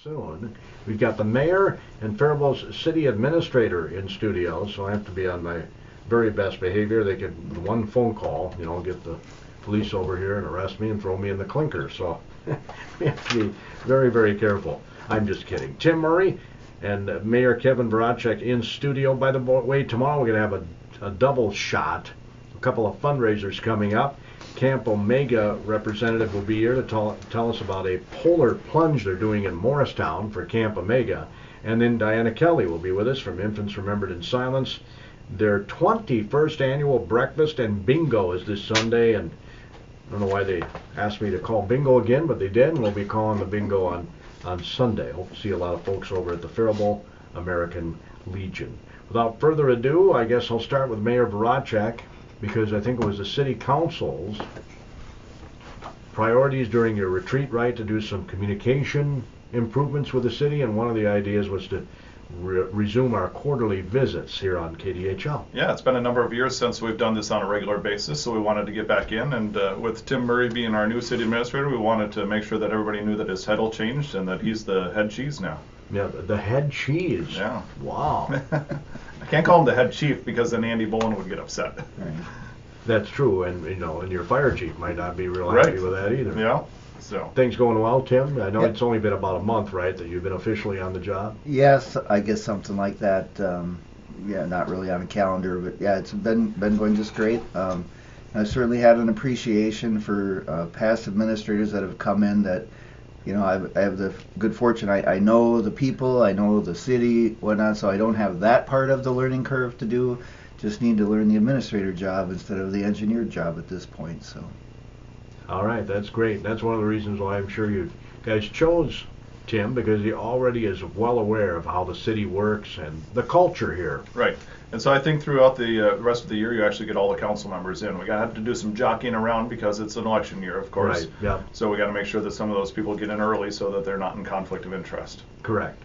Soon. We've got the mayor and Faribault's city administrator in studio, so I have to be on my very best behavior. They could, one phone call, get the police over here and arrest me and throw me in the clinker. So we have to be very, very careful. I'm just kidding. Tim Murray and Mayor Kevin Voracek in studio. By the way, tomorrow we're going to have a double shot. A couple of fundraisers coming up. Camp Omega representative will be here to tell us about a polar plunge they're doing in Morristown for Camp Omega. And then Diana Kelly will be with us from Infants Remembered in Silence. Their 21st annual breakfast and bingo is this Sunday, and I don't know why they asked me to call bingo again, but they did, and we'll be calling the bingo on Sunday. Hope to see a lot of folks over at the Faribault American Legion. Without further ado, I guess I'll start with Mayor Voracek, because I think it was the city council's priorities during your retreat, right, to do some communication improvements with the city, and one of the ideas was to resume our quarterly visits here on KDHL. Yeah, it's been a number of years since we've done this on a regular basis, so we wanted to get back in, and with Tim Murray being our new city administrator, we wanted to make sure that everybody knew that his title changed and that he's the head cheese now. Yeah, the head cheese. Yeah. Wow. I can't call him the head chief because then Andy Bowen would get upset. Right. That's true, and and your fire chief might not be real happy with that either. Yeah. So things going well, Tim? I know It's only been about a month, right, that you've been officially on the job? Yes, I guess something like that. Yeah, not really on a calendar, but yeah, it's been going just great. I certainly had an appreciation for past administrators that have come in that, I have the good fortune. I know the people, I know the city, whatnot, so I don't have that part of the learning curve to do. Just need to learn the administrator job instead of the engineer job at this point. So. All right, that's great. That's one of the reasons why I'm sure you guys chose Tim, because he already is well aware of how the city works and the culture here. Right. And so I think throughout the rest of the year, you actually get all the council members in. We got to do some jockeying around because it's an election year, of course. Right, yeah. So we got to make sure that some of those people get in early so that they're not in conflict of interest. Correct.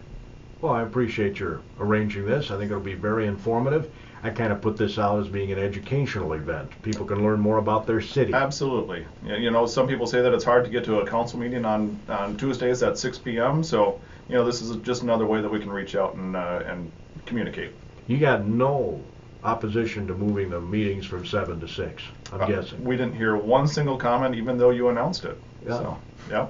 Well, I appreciate your arranging this. I think it'll be very informative. I kind of put this out as being an educational event. People can learn more about their city. Absolutely. Some people say that it's hard to get to a council meeting on Tuesdays at 6 p.m. So, this is just another way that we can reach out and communicate. You got no opposition to moving the meetings from 7 to 6, I'm guessing. We didn't hear one single comment, even though you announced it. Yeah. So, yeah.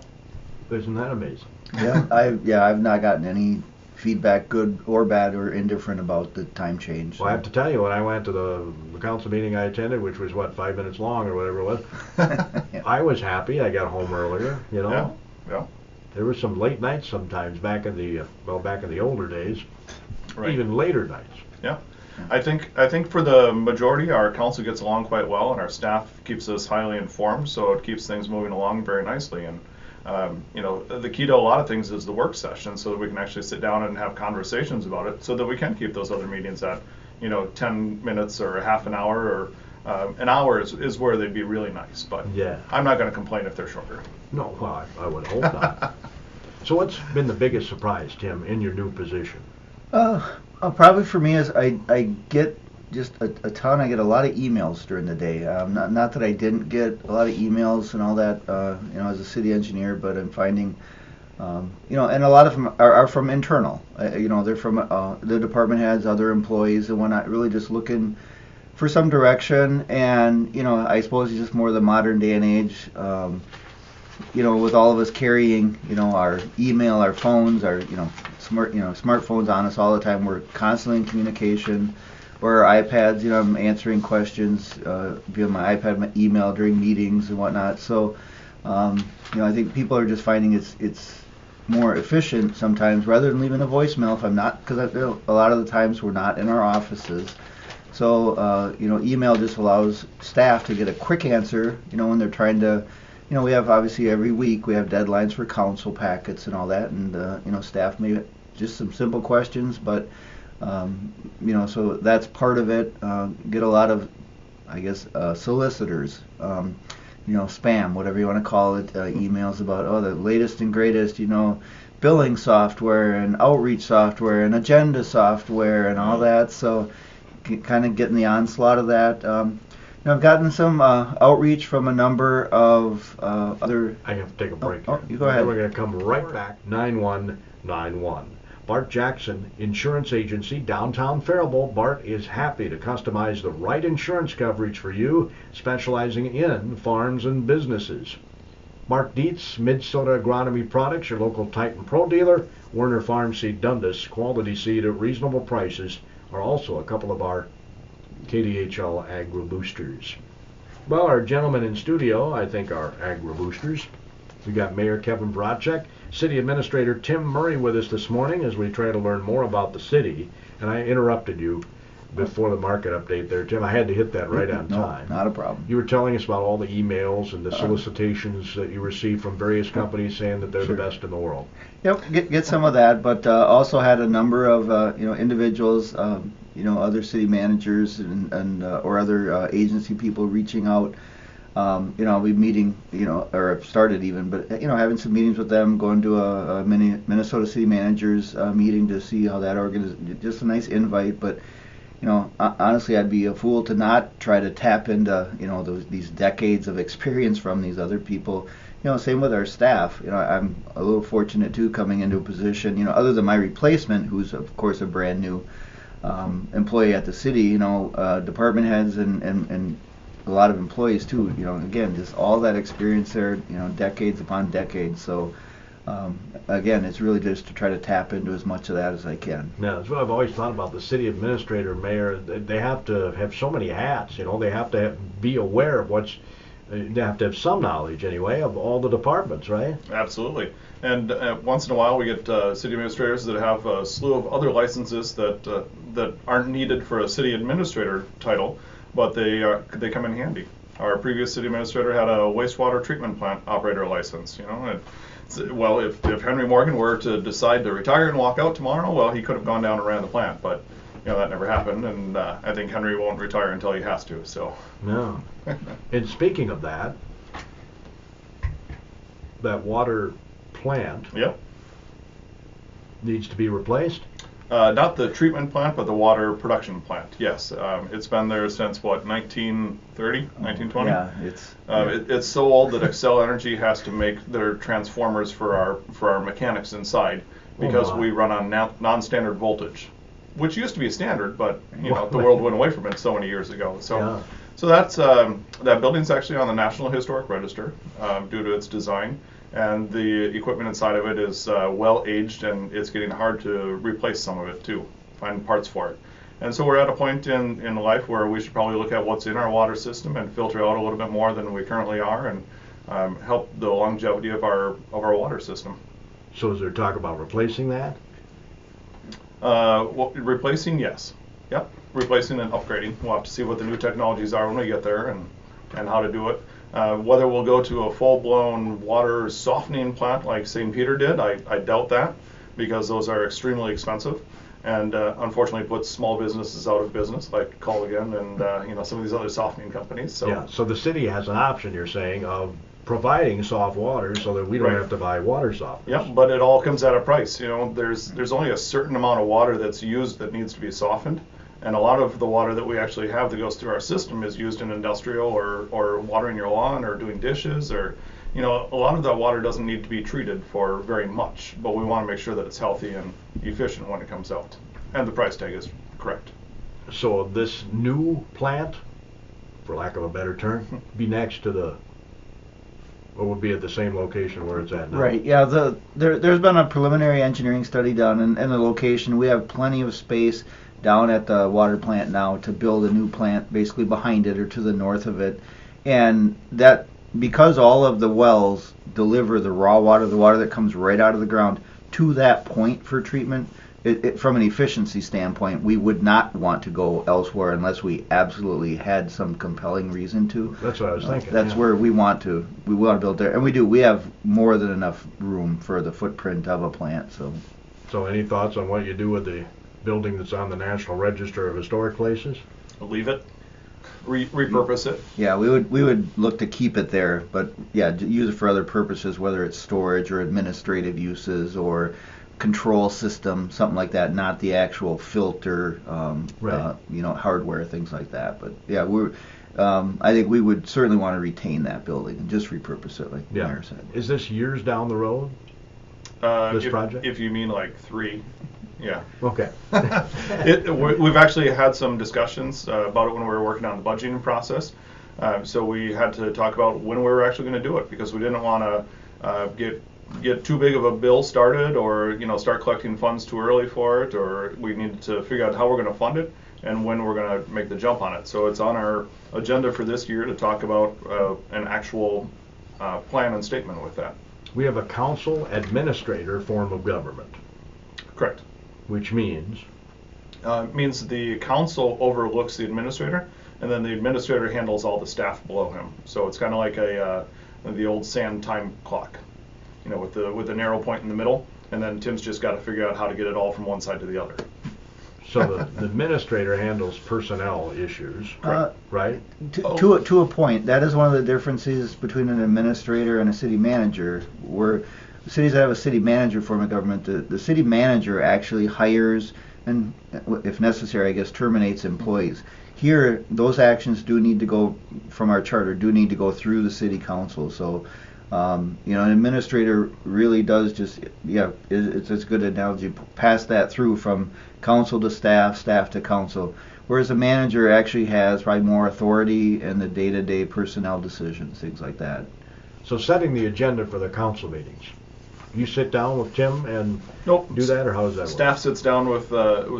Isn't that amazing? Yeah, I've not gotten any feedback, good or bad or indifferent, about the time change. So. Well, I have to tell you, when I went to the council meeting I attended, which was 5 minutes long or whatever it was, Yeah. I was happy. I got home earlier. Yeah. There were some late nights sometimes back in the older days, Right. even later nights. Yeah. I think for the majority, our council gets along quite well, and our staff keeps us highly informed, so it keeps things moving along very nicely. And the key to a lot of things is the work session, so that we can actually sit down and have conversations about it, so that we can keep those other meetings at 10 minutes or a half an hour, or an hour is where they'd be really nice. But Yeah. I'm not going to complain if they're shorter. No, well, I would hope not. So what's been the biggest surprise, Tim, in your new position? Probably for me is I get just a ton. I get a lot of emails during the day. Not that I didn't get a lot of emails and all that, as a city engineer, but I'm finding, and a lot of them are from internal. They're from the department heads, other employees, and whatnot, really just looking for some direction. And I suppose it's just more the modern day and age. With all of us carrying, our email, our phones, our smartphones on us all the time. We're constantly in communication. Or our iPads, I'm answering questions via my iPad, my email during meetings and whatnot. So, I think people are just finding it's more efficient sometimes, rather than leaving a voicemail if I'm not, because a lot of the times we're not in our offices. So, email just allows staff to get a quick answer, when they're trying to, we have obviously every week we have deadlines for council packets and all that, and, staff may just some simple questions, but so that's part of it. Get a lot of, I guess, solicitors, spam, whatever you want to call it, emails about, the latest and greatest, billing software and outreach software and agenda software and all that. So kind of getting the onslaught of that. Now, I've gotten some outreach from a number of other. I have to take a break Oh, here. you go ahead. We're going to come right back. 9191. Bart Jackson Insurance Agency, downtown Faribault. Bart is happy to customize the right insurance coverage for you, specializing in farms and businesses. Mark Dietz, Minnesota Agronomy Products, your local Titan Pro dealer. Werner Farm Seed Dundas, quality seed at reasonable prices, are also a couple of our KDHL Agri Boosters. Well, our gentlemen in studio, I think, are Agri Boosters. We got Mayor Kevin Voracek, City Administrator Tim Murray with us this morning as we try to learn more about the city. And I interrupted you before the market update there, Tim. I had to hit that right on time. No, not a problem. You were telling us about all the emails and the solicitations that you received from various companies saying that they're Sure. the best in the world. Yep, get some of that, but also had a number of individuals, other city managers and or other agency people reaching out. We meeting, or I've started even, but having some meetings with them, going to a Minnesota City Managers meeting to see how that just a nice invite, but. Honestly, I'd be a fool to not try to tap into, these decades of experience from these other people. Same with our staff. I'm a little fortunate too, coming into a position, other than my replacement, who's of course a brand new employee at the city. Department heads and a lot of employees too. Again, just all that experience there. Decades upon decades. So. Again, it's really just to try to tap into as much of that as I can. Yeah, that's what I've always thought about the city administrator, mayor. They have to have so many hats. They have to be aware of they have to have some knowledge anyway of all the departments, right? Absolutely. And once in a while we get city administrators that have a slew of other licenses that aren't needed for a city administrator title, but they come in handy. Our previous city administrator had a wastewater treatment plant operator license, and well, if Henry Morgan were to decide to retire and walk out tomorrow, well, he could have gone down and ran the plant, but that never happened, and I think Henry won't retire until he has to. So. No. And speaking of that water plant. Yep. Needs to be replaced. Not the treatment plant, but the water production plant. Yes, it's been there since what, 1930, 1920? Yeah, it's so old that Xcel Energy has to make their transformers for our mechanics inside because we run on non-standard voltage, which used to be standard, but the world went away from it so many years ago. So that's that building's actually on the National Historic Register due to its design. And the equipment inside of it is well aged, and it's getting hard to replace some of it too, find parts for it. And so we're at a point in life where we should probably look at what's in our water system and filter out a little bit more than we currently are, and help the longevity of our water system. So is there talk about replacing that? Replacing, yes. Yep, replacing and upgrading. We'll have to see what the new technologies are when we get there and how to do it. Whether we'll go to a full-blown water softening plant like St. Peter did, I doubt that, because those are extremely expensive and unfortunately puts small businesses out of business like Culligan and some of these other softening companies. So. Yeah, so the city has an option, you're saying, of providing soft water so that we don't have to buy water softeners. Yeah, but it all comes at a price. There's only a certain amount of water that's used that needs to be softened. And a lot of the water that we actually have that goes through our system is used in industrial or watering your lawn or doing dishes or, a lot of that water doesn't need to be treated for very much, but we want to make sure that it's healthy and efficient when it comes out. And the price tag is correct. So this new plant, for lack of a better term, be next to or would be at the same location where it's at now? Right, yeah, there's been a preliminary engineering study done, and the location, we have plenty of space down at the water plant now to build a new plant basically behind it or to the north of it. And that, because all of the wells deliver the raw water, the water that comes right out of the ground to that point for treatment, from an efficiency standpoint, we would not want to go elsewhere unless we absolutely had some compelling reason to. That's what I was thinking. That's where we want to build there, and we do. We have more than enough room for the footprint of a plant. So any thoughts on what you do with the building that's on the National Register of Historic Places? Leave it, repurpose it. Yeah, we would look to keep it there, but yeah, use it for other purposes, whether it's storage or administrative uses or control system, something like that, not the actual filter, hardware, things like that. But yeah, I think we would certainly want to retain that building and just repurpose it, like the Yeah. mayor said. Is this years down the road? This project? If you mean like 3, yeah. Okay. We've actually had some discussions about it when we were working on the budgeting process. So we had to talk about when we were actually going to do it, because we didn't want to get too big of a bill started, or start collecting funds too early for it, or we needed to figure out how we're going to fund it and when we're going to make the jump on it. So it's on our agenda for this year to talk about an actual plan and statement with that. We have a council administrator form of government, Correct. which means Means the council overlooks the administrator, and then the administrator handles all the staff below him. So it's kind of like the old sand time clock, with the narrow point in the middle, and then Tim's just got to figure out how to get it all from one side to the other. so the administrator handles personnel issues, right? To a point, that is one of the differences between an administrator and a city manager. Where cities that have a city manager form of government, the city manager actually hires and, if necessary, I guess, terminates employees. Here, those actions do need to go, from our charter, do need to go through the city council. So, an administrator really does just, it's a good analogy, pass that through from council to staff, staff to council. Whereas a manager actually has probably more authority in the day-to-day personnel decisions, things like that. So setting the agenda for the council meetings. You sit down with Tim and Nope. do that, or how does that work? Staff sits down with,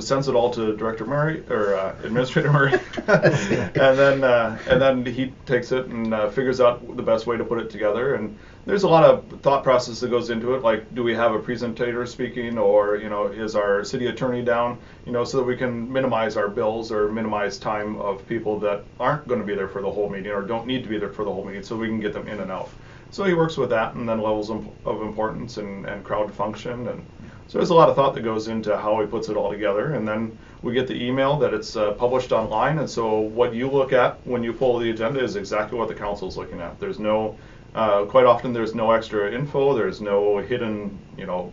sends it all to Director Murray, or Administrator Murray, and then he takes it and figures out the best way to put it together. And there's a lot of thought process that goes into it, like, do we have a presentator speaking, or is our city attorney down, so that we can minimize our bills or minimize time of people that aren't going to be there for the whole meeting or don't need to be there for the whole meeting, so we can get them in and out. So he works with that, and then levels of importance and crowd function, and so there's a lot of thought that goes into how he puts it all together. And then we get the email that it's published online, and so what you look at when you pull the agenda is exactly what the council's looking at. There's no, quite often there's no extra info, there's no hidden,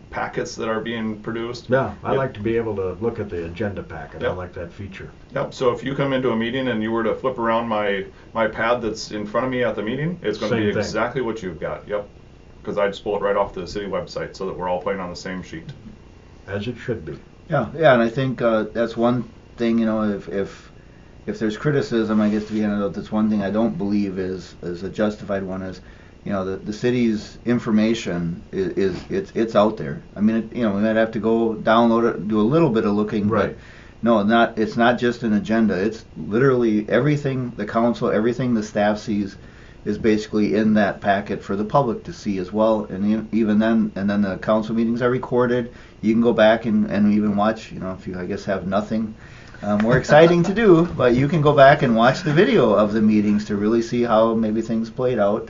packets that are being produced. Yeah, I like to be able to look at the agenda packet. I Yep. like that feature. Yep. So if you come into a meeting and you were to flip around my pad that's in front of me at the meeting, it's going to be Same thing. exactly what you've got. Yep. Because I just pull it right off the city website so that we're all playing on the same sheet. As it should be. Yeah, and I think that's one thing. If there's criticism, I guess, to be handed out, that's one thing I don't believe is a justified one. Is the city's information it's out there. I mean, we might have to go download it, do a little bit of looking, Right. but no, it's not just an agenda. It's literally everything the council, everything the staff sees is basically in that packet for the public to see as well. And even then, and then the council meetings are recorded. You can go back and even watch, if you, I guess, have nothing more exciting to do, but you can go back and watch the video of the meetings to really see how maybe things played out.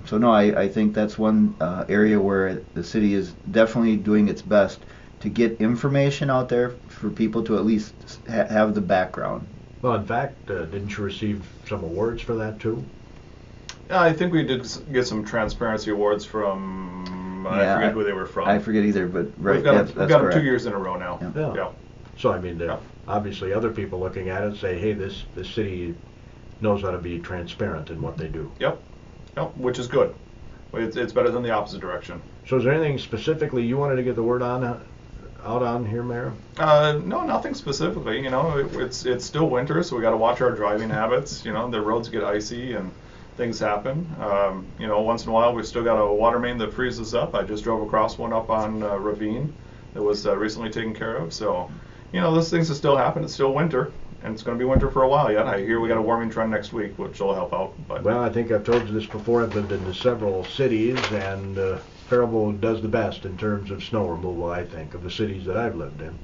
So no, I think that's one area where the city is definitely doing its best to get information out there for people to at least have the background. Well, in fact, didn't you receive some awards for that too? I think we did get some transparency awards from, I forget who they were from. I forget either, but right, We've got that's them correct. 2 years in a row now. Yeah. Yeah. So I mean, obviously other people looking at it say, hey, this city knows how to be transparent in what they do. Yep, which is good. It's better than the opposite direction. So is there anything specifically you wanted to get the word out on here, Mayor? No, nothing specifically. It's still winter, so we got to watch our driving habits. The roads get icy and things happen. Once in a while we've still got a water main that freezes up. I just drove across one up on Ravine that was recently taken care of. So, those things that still happen. It's still winter, and it's going to be winter for a while yet. I hear we got a warming trend next week, which will help out. But Well, I think I've told you this before. I've lived in several cities, and Faribault does the best in terms of snow removal, I think, of the cities that I've lived in.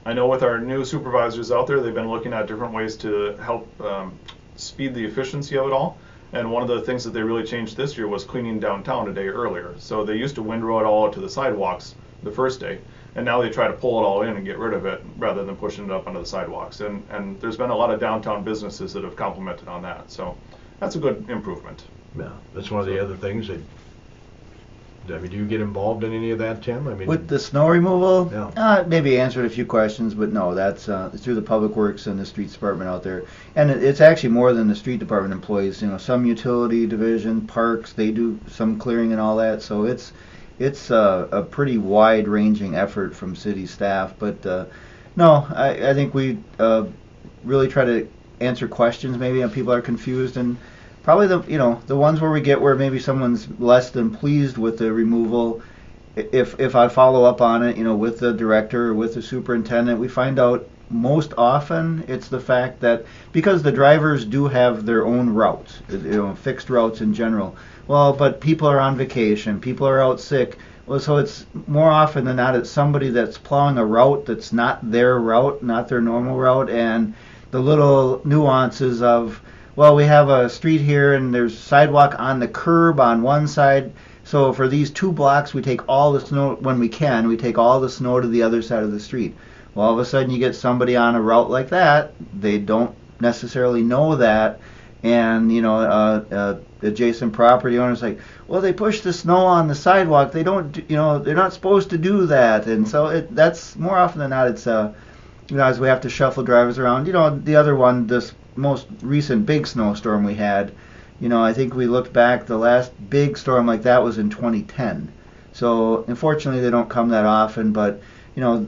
I know with our new supervisors out there, they've been looking at different ways to help speed the efficiency of it all. And one of the things that they really changed this year was cleaning downtown a day earlier. So they used to windrow it all out to the sidewalks the first day, and now they try to pull it all in and get rid of it rather than pushing it up onto the sidewalks. And there's been a lot of downtown businesses that have complimented on that. So that's a good improvement. Yeah, that's one of the other things that I mean, do you get involved in any of that, Tim? I mean, With the snow removal, Yeah. maybe answered a few questions, but no, that's through the public works and the streets department out there. And it's actually more than the street department employees. You know, some utility division, parks, they do some clearing and all that. So it's a pretty wide-ranging effort from city staff. But no, I think we really try to answer questions maybe when people are confused, and probably the ones where we get where maybe someone's less than pleased with the removal. If I follow up on it, with the director or with the superintendent, we find out most often it's the fact that because the drivers do have their own routes, fixed routes in general. Well, but people are on vacation, people are out sick. Well, so it's more often than not it's somebody that's plowing a route that's not their route, not their normal route, and the little nuances of, well, we have a street here and there's sidewalk on the curb on one side. So for these 2 blocks, we take all the snow when we can. We take all the snow to the other side of the street. Well, all of a sudden you get somebody on a route like that. They don't necessarily know that, and adjacent property owners like, well, they push the snow on the sidewalk. They don't, they're not supposed to do that, and so that's more often than not. It's as we have to shuffle drivers around. The other one, this most recent big snowstorm we had. I think we looked back, the last big storm like that was in 2010. So unfortunately they don't come that often, but no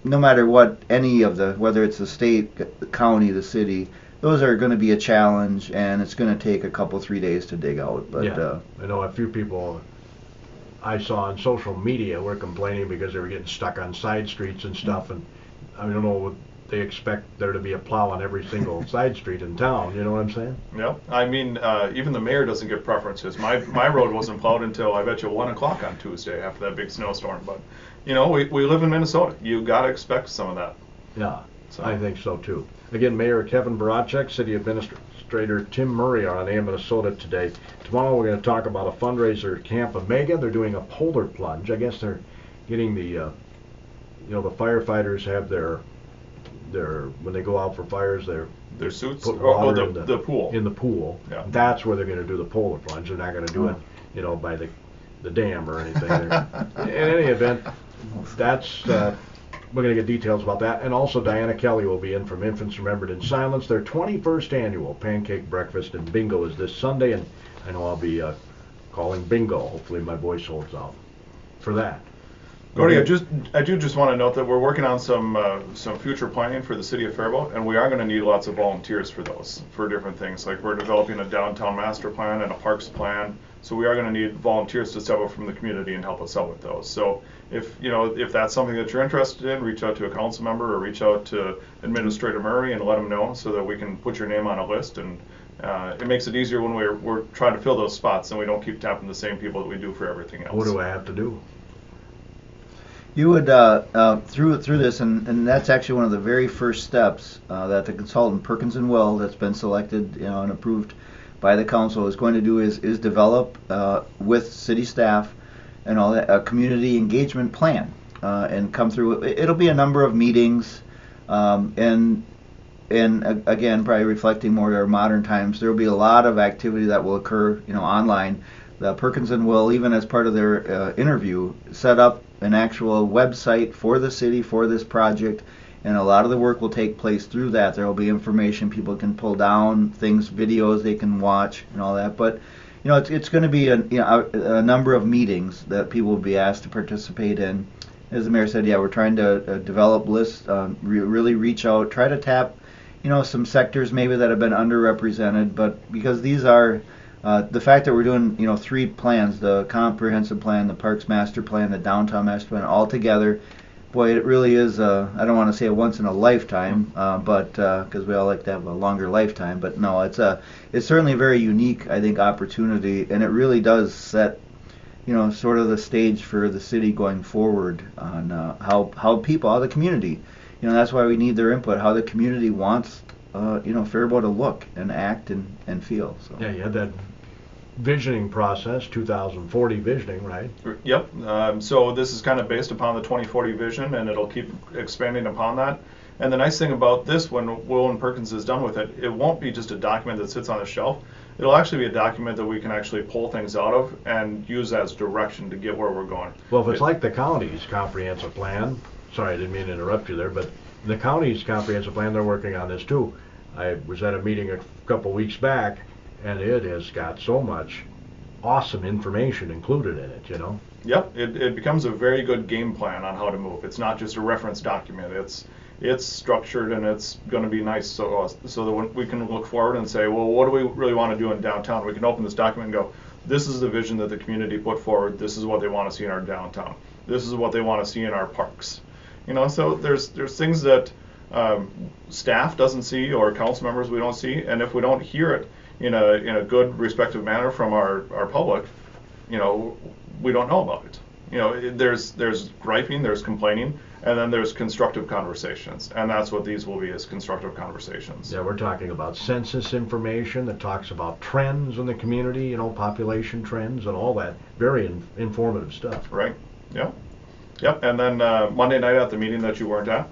matter what, whether it's the state, the county, the city, those are going to be a challenge, and it's going to take a couple, 3 days to dig out. But yeah, I know a few people I saw on social media were complaining because they were getting stuck on side streets and stuff, and I don't know what they expect there to be a plow on every single side street in town. You know what I'm saying? Yeah. I mean, even the mayor doesn't get preferences. My road wasn't plowed until I bet you 1 o'clock on Tuesday after that big snowstorm. But we live in Minnesota. You got to expect some of that. Yeah, So. I think so too. Again, Mayor Kevin Voracek, City Administrator Tim Murray are on AM Minnesota today. Tomorrow we're going to talk about a fundraiser at Camp Omega. They're doing a polar plunge. I guess they're getting the firefighters have their when they go out for fires, Their suits put or water the pool. in the pool. Yeah. That's where they're going to do the polar plunge. They're not going to do it, by the dam or anything. In any event, that's we're going to get details about that. And also Diana Kelly will be in from Infants Remembered in Silence. Their 21st annual pancake breakfast and bingo is this Sunday, and I know I'll be calling bingo. Hopefully my voice holds out for that. Gordy, I do just want to note that we're working on some future planning for the city of Faribault, and we are going to need lots of volunteers for those, for different things. Like we're developing a downtown master plan and a parks plan, so we are going to need volunteers to step up from the community and help us out with those. So if that's something that you're interested in, reach out to a council member or reach out to Administrator Murray and let him know so that we can put your name on a list, and it makes it easier when we're trying to fill those spots and we don't keep tapping the same people that we do for everything else. What do I have to do? you would through this, and that's actually one of the very first steps that the consultant Perkins and Will, that's been selected and approved by the council, is going to do is develop with city staff and all that a community engagement plan and come through. It'll be a number of meetings and again probably reflecting more our modern times. There will be a lot of activity that will occur online. The Perkins and Will, even as part of their interview, set up an actual website for the city for this project, and a lot of the work will take place through that. There will be information people can pull down, things, videos they can watch, and all that. But it's going to be a number of meetings that people will be asked to participate in. As the mayor said, we're trying to develop lists, really reach out, try to tap some sectors maybe that have been underrepresented, but because these are the fact that we're doing 3 plans, the comprehensive plan, the parks master plan, the downtown master plan, all together, boy, it really is I don't want to say a once in a lifetime, but because we all like to have a longer lifetime, but no, it's certainly a very unique, I think, opportunity, and it really does set sort of the stage for the city going forward on how the community, that's why we need their input, how the community wants Faribault to look and act and feel. So. Yeah, you had that visioning process, 2040 visioning, right? Yep. So this is kind of based upon the 2040 vision, and it'll keep expanding upon that. And the nice thing about this, when Will and Perkins is done with it, it won't be just a document that sits on a shelf. it'll actually be a document that we can actually pull things out of and use as direction to get where we're going. Well, if it's like the county's comprehensive plan, sorry, I didn't mean to interrupt you there, but the county's comprehensive plan, they're working on this too. I was at a meeting a couple weeks back, and it has got so much awesome information included in it, you know? Yep, it becomes a very good game plan on how to move. It's not just a reference document. It's structured, and it's going to be nice so that when we can look forward and say, well, what do we really want to do in downtown? We can open this document and go, this is the vision that the community put forward. This is what they want to see in our downtown. This is what they want to see in our parks. You know, so there's things that staff doesn't see or council members we don't see, and if we don't hear it in a good, respectful manner from our public, you know, we don't know about it. You know, there's griping, there's complaining, and then there's constructive conversations, and that's what these will be, is constructive conversations. Yeah, we're talking about census information that talks about trends in the community, you know, population trends and all that. Very informative stuff. Right. Yeah. Yep. And then Monday night at the meeting that you weren't at,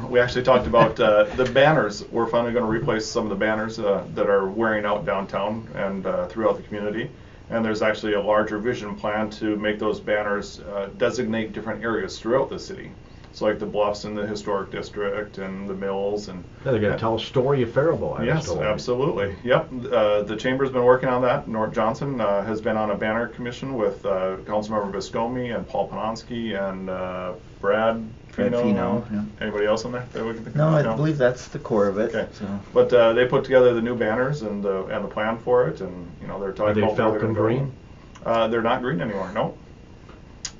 we actually talked about the banners. We're finally going to replace some of the banners that are wearing out downtown and throughout the community. And there's actually a larger vision plan to make those banners designate different areas throughout the city. So like the Bluffs in the historic district and the Mills and. Yeah, they're going to tell a story of Faribault. Yes, absolutely. Yep. The chamber's been working on that. Nort Johnson has been on a banner commission with Councilmember Viscomi and Paul Panonsky and Brad Fino. Yeah. Anybody else in there that we can think No, of? I believe that's the core of it. Okay. So. But they put together the new banners and the plan for it, and you know they're talking Are they about where they're Falcon gonna go. green? They're not green anymore. No.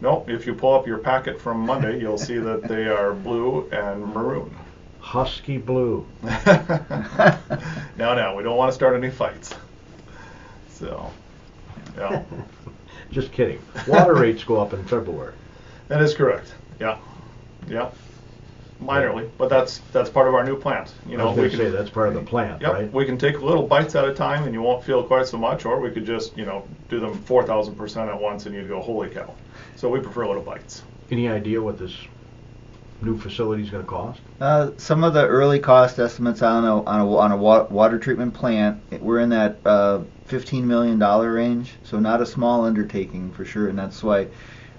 No. If you pull up your packet from Monday, you'll see that they are blue and maroon. Husky blue. No, we don't want to start any fights. So, yeah. Just kidding. Water rates go up in February. That is correct. Yeah. Yeah. Minorly, but that's part of our new plant. You know, I was going to say that's part of the plant, yep, right? We can take little bites at a time, and you won't feel quite so much, or we could just, you know, do them 4,000% at once, and you'd go, holy cow. So we prefer little bites. Any idea what this new facility is going to cost? Some of the early cost estimates on a water treatment plant, we're in that $15 million range, so not a small undertaking for sure, and that's why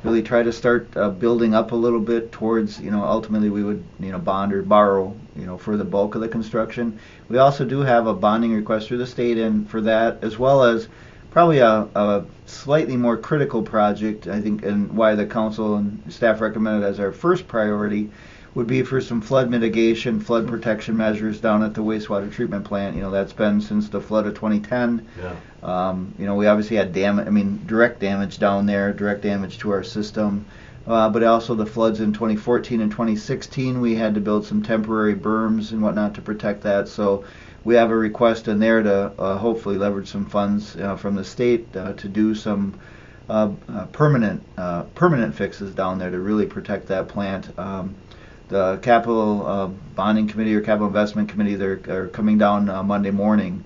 really try to start building up a little bit towards, you know, ultimately we would, you know, bond or borrow, you know, for the bulk of the construction. We also do have a bonding request through the state in for that, as well as probably a slightly more critical project, I think, and why the council and staff recommended as our first priority would be for some flood mitigation, flood protection measures down at the wastewater treatment plant. You know, that's been since the flood of 2010. Yeah. You know, we obviously had direct damage down there, direct damage to our system. But also the floods in 2014 and 2016, we had to build some temporary berms and whatnot to protect that. So we have a request in there to hopefully leverage some funds from the state to do some permanent fixes down there to really protect that plant. The capital bonding committee or capital investment committee, they're coming down Monday morning,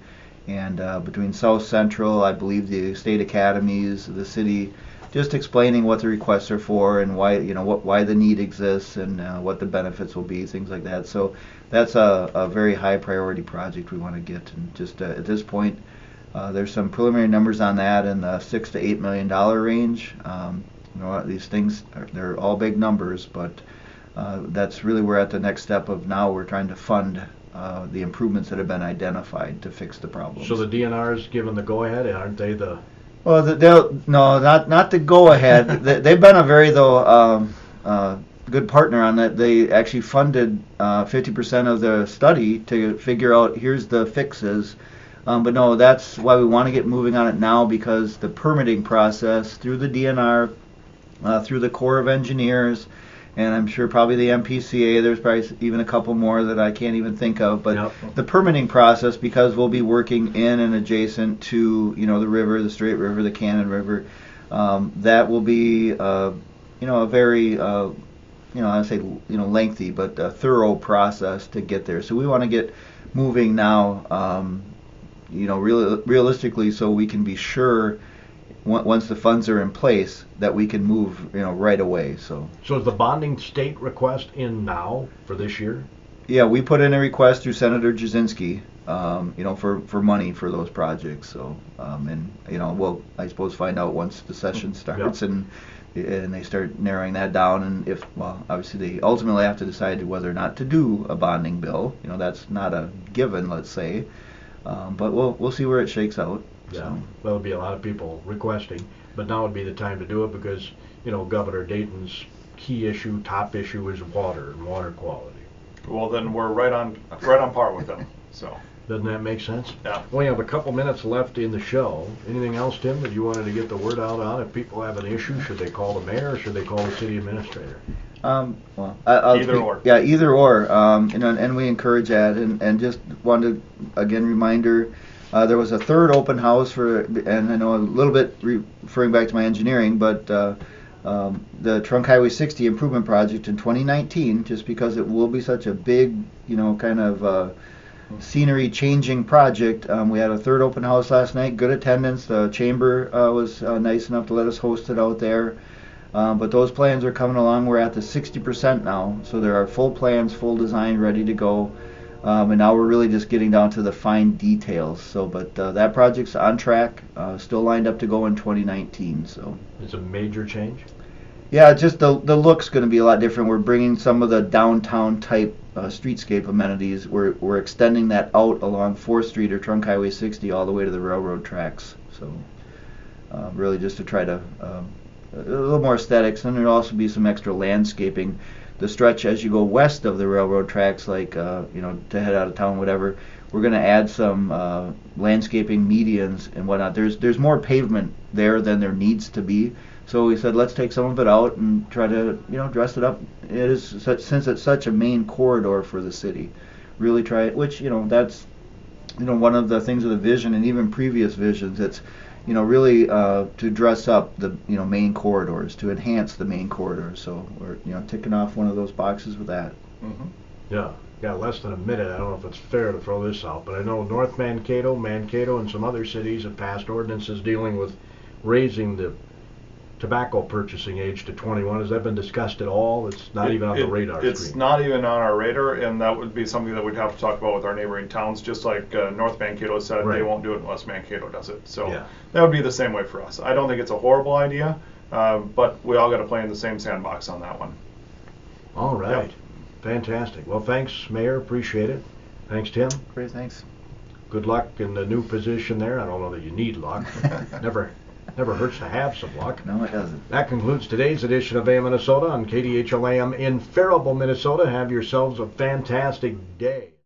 and between South Central, I believe the state academies, the city, just explaining what the requests are for and why, you know, why the need exists and what the benefits will be, things like that. So that's a very high priority project we want to get, and just at this point, there's some preliminary numbers on that in the $6 to $8 million range. You know, these things they're all big numbers, but that's really we're at the next step of now we're trying to fund the improvements that have been identified to fix the problems. So the DNR is given the go-ahead, aren't they the... Well, no, not the go-ahead. They've been a very, good partner on that. They actually funded 50% of the study to figure out here's the fixes. But no, that's why we want to get moving on it now, because the permitting process through the DNR, through the Corps of Engineers, and I'm sure probably the MPCA, there's probably even a couple more that I can't even think of, but Yep. The permitting process, because we'll be working in and adjacent to, you know, the river, the Straight River, the Cannon River, that will be, you know, a very, you know, I'd say, you know, lengthy but thorough process to get there. So we want to get moving now, you know, realistically, so we can be sure once the funds are in place that we can move, you know, right away. So So is the bonding state request in now for this year? Yeah, we put in a request through Senator Jasinski, for money for those projects. So, and we'll, I suppose, find out once the session starts and they start narrowing that down. And if, well, obviously they ultimately have to decide whether or not to do a bonding bill. That's not a given, let's say, but we'll see where it shakes out. Yeah, So. there'll be a lot of people requesting, but now would be the time to do it because Governor Dayton's key issue, top issue, is water and water quality. Well, then we're right on par with them. So. Doesn't that make sense? Yeah. We have a couple minutes left in the show. Anything else, Tim, that you wanted to get the word out on? If people have an issue, should they call the mayor or should they call the city administrator? Well, either or. Yeah, either or. And we encourage that. And just wanted to, again, reminder, there was a third open house and I know a little bit referring back to my engineering, but the Trunk Highway 60 improvement project in 2019, just because it will be such a big, kind of scenery changing project. We had a third open house last night, good attendance. The chamber was nice enough to let us host it out there. But those plans are coming along. We're at the 60% now, so there are full plans, full design, ready to go. And now we're really just getting down to the fine details. So, but that project's on track, still lined up to go in 2019. So it's a major change. Yeah, just the look's going to be a lot different. We're bringing some of the downtown type streetscape amenities. We're extending that out along 4th Street or Trunk Highway 60 all the way to the railroad tracks. So really just to try to a little more aesthetics, and there'll also be some extra landscaping. The stretch as you go west of the railroad tracks, like to head out of town, whatever, we're going to add some landscaping medians and whatnot. There's more pavement there than there needs to be. So we said, let's take some of it out and try to, dress it up. It is since it's such a main corridor for the city, really try it. Which, that's, one of the things of the vision and even previous visions. It's, really to dress up the, main corridors, to enhance the main corridors. So we're, ticking off one of those boxes with that. Mm-hmm. Yeah. Got less than a minute. I don't know if it's fair to throw this out, but I know North Mankato, and some other cities have passed ordinances dealing with raising the tobacco purchasing age to 21. Has that been discussed at all? It's not even on the radar screen. It's not even on our radar, and that would be something that we'd have to talk about with our neighboring towns, just like North Mankato said. Right. They won't do it unless Mankato does it. So that would be the same way for us. I don't think it's a horrible idea, but we all got to play in the same sandbox on that one. All right. Yep. Fantastic. Well, thanks, Mayor. Appreciate it. Thanks, Tim. Great, thanks. Good luck in the new position there. I don't know that you need luck. Never hurts to have some luck. No, it doesn't. That concludes today's edition of AM Minnesota on KDHL AM in Faribault, Minnesota. Have yourselves a fantastic day.